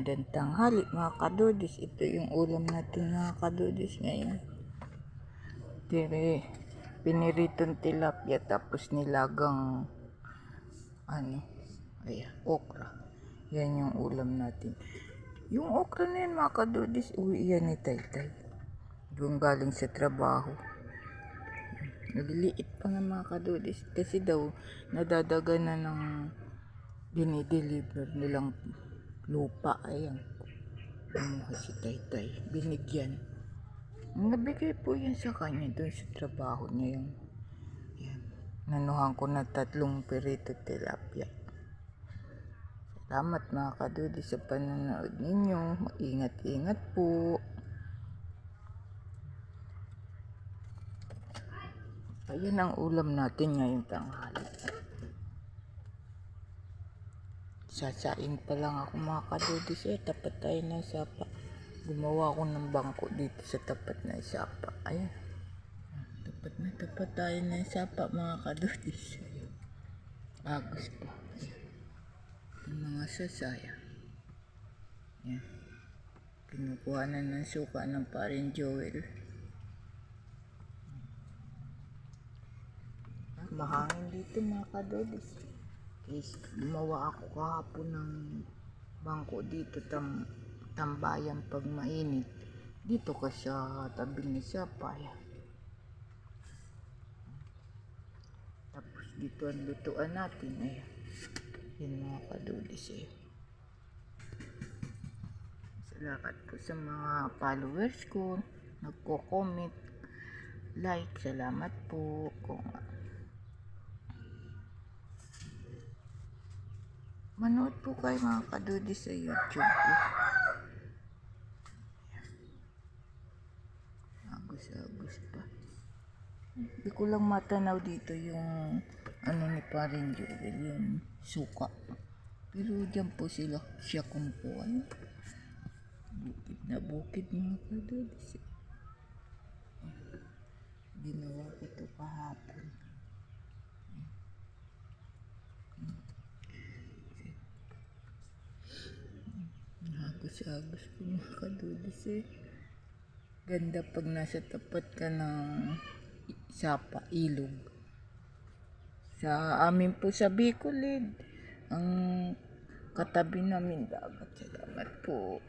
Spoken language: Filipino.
Magandang tanghali mga kadudis. Ito yung ulam natin mga kadudis ngayon. Piniritong tilapia tapos nilagang okra. Yan yung ulam natin. Yung okra na yan mga kadudis, uwi yan ni Taytay. Yung galing sa trabaho. Nagliliit pa nga mga kadudis kasi daw nadadaga na ng dinideliver nilang lupa. Ayan, si Taytay binigyan, nabigay po yan sa kanya doon sa trabaho niya. Yan, nanuhan ko na 3 pirito tilapia. Salamat mga kadudi sa panonood ninyo. Ingat-ingat po. Ayan ang ulam natin ngayong tanghali. Sasaing pa lang ako mga kadudis. Tapat tayo ng sapa. Gumawa ako ng bangko dito sa tapat ng sapa. Ayan. Tapat tayo ng sapa mga kadudis. Agos pa. Yung mga sasaya. Ayan. Kinukuha na ng suka ng parin Joel. Mahangin dito mga kadudis. Gumawa ako kahapon ng bangko dito tambayan pag mainit. Dito ka sa tabi ni Sapaya. Tapos dito ang lutuan natin. Ayan. Yan mga kadudis. Salamat po sa mga followers ko. Nagko-comment. Like. Salamat po. Manood po kayo mga kadudis sa YouTube ko. Agos pa. Hindi ko lang matanaw dito yung ni parin Joel, yung suka. Pero dyan po siya kumpuan. Bukid na bukid mga kadudis. Ginawa ko ito kahapon. Agos po mga kadudis. Ganda pag nasa tapat ka ng sapa, ilog. Sa amin po sa Bicol, ang katabi namin dagat. Salamat po.